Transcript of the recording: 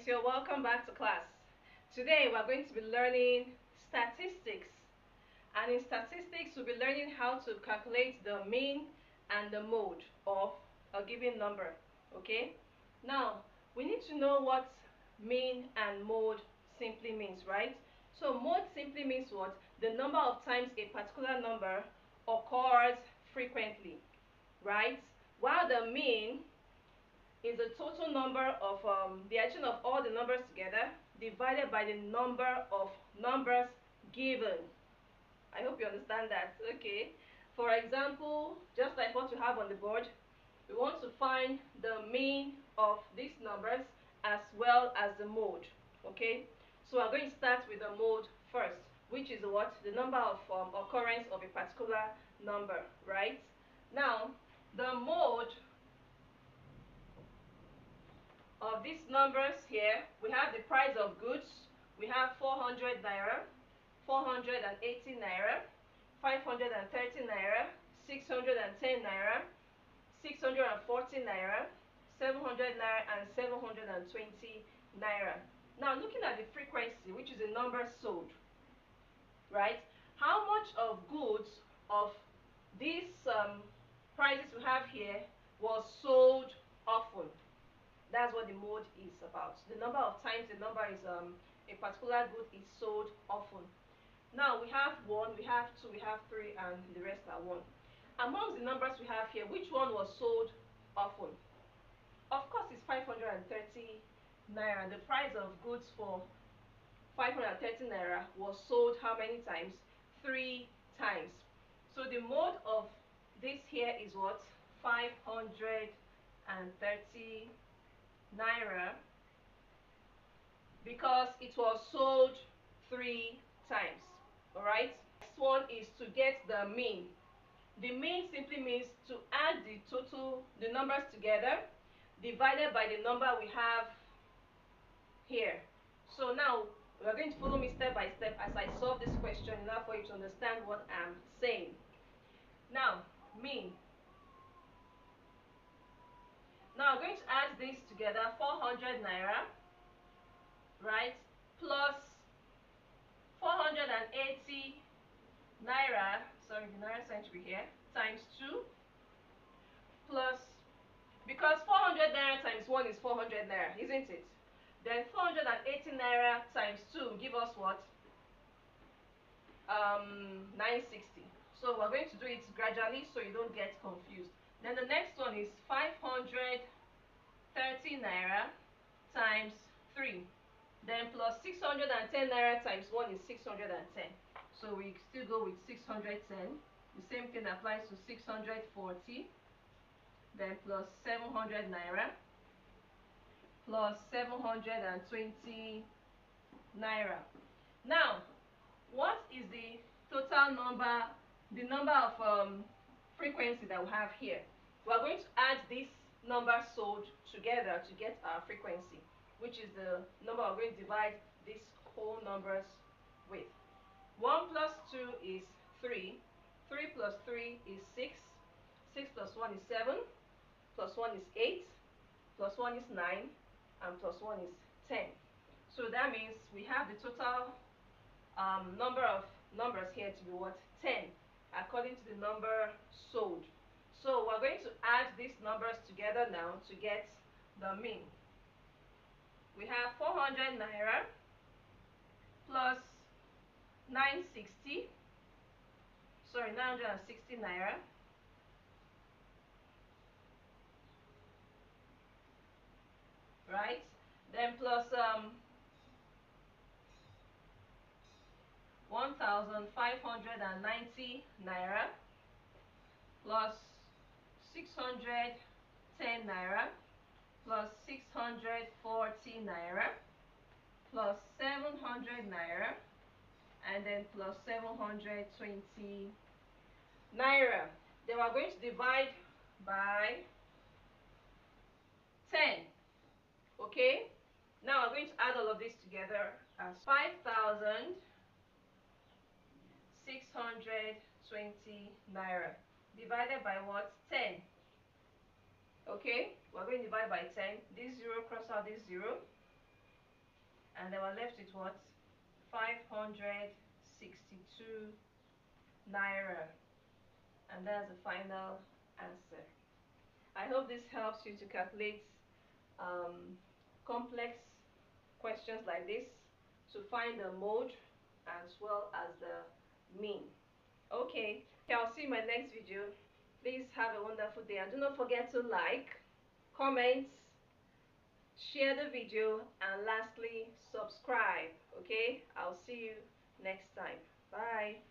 students, you're welcome back to class. Today we're going to be learning statistics, and in statistics we'll be learning how to calculate the mean and the mode of a given number. Okay, now we need to know what mean and mode simply means, right? So mode simply means what? The number of times a particular number occurs frequently, right? While the mean is the total number of the addition of all the numbers together divided by the number of numbers given. I hope you understand that. Okay. For example, just like what you have on the board, we want to find the mean of these numbers as well as the mode. Okay. So we're going to start with the mode first, which is what? The number of occurrence of a particular number, right? Now, the mode of these numbers here, we have the price of goods. We have 400 naira, 480 naira, 530 naira, 610 naira, 640 naira, 700 naira, and 720 naira. Now, looking at the frequency, which is the number sold, right? How much of goods of these prices we have here was sold often? That's what the mode is about. The number of times a number is a particular good is sold often. Now we have 1, we have 2, we have 3, and the rest are 1. Amongst the numbers we have here, which one was sold often? Of course, it's 530 naira. The price of goods for 530 naira was sold how many times? 3 times. So the mode of this here is what? 530 naira, because it was sold 3 times. Alright, next one is to get the mean. The mean simply means to add the numbers together divided by the number we have here. So now we are going to follow me step by step as I solve this question in order for you to understand what I'm saying. Now, mean. Now I'm going to add this together, 400 naira, right, plus 480 naira, sorry, the naira sign should be here, times 2, plus, because 400 naira times 1 is 400 naira, isn't it? Then 480 naira times 2 give us what? 960. So we're going to do it gradually so you don't get confused. Then the next one is 530 naira times 3. Then plus 610 naira times 1 is 610. So we still go with 610. The same thing applies to 640. Then plus 700 naira. Plus 720 naira. Now, what is the total number, the number of frequency that we have here? We are going to add this number sold together to get our frequency, which is the number we're going to divide these whole numbers with. 1 plus 2 is 3. 3 plus 3 is 6. 6 plus 1 is 7. Plus 1 is 8. Plus 1 is 9. And plus 1 is 10. So that means we have the total number of numbers here to be what? 10, according to the number sold. So we're going to add these numbers together now to get the mean. We have 400 naira plus 960, sorry, 960 naira, right? Then plus 1,590 naira plus 610 naira plus 640 naira plus 700 naira and then plus 720 naira. Then we're going to divide by 10. Okay? Now we're going to add all of this together as 5,620 naira divided by what? 10. Okay? We're going to divide by 10. This 0 cross out this 0. and then we're left with what? 562 naira, and that's the final answer. I hope this helps you to calculate complex questions like this, to find the mode as well as the mean. Okay, I'll see you in my next video. Please have a wonderful day, and do not forget to like, comment, share the video, and lastly subscribe. Okay, I'll see you next time. Bye.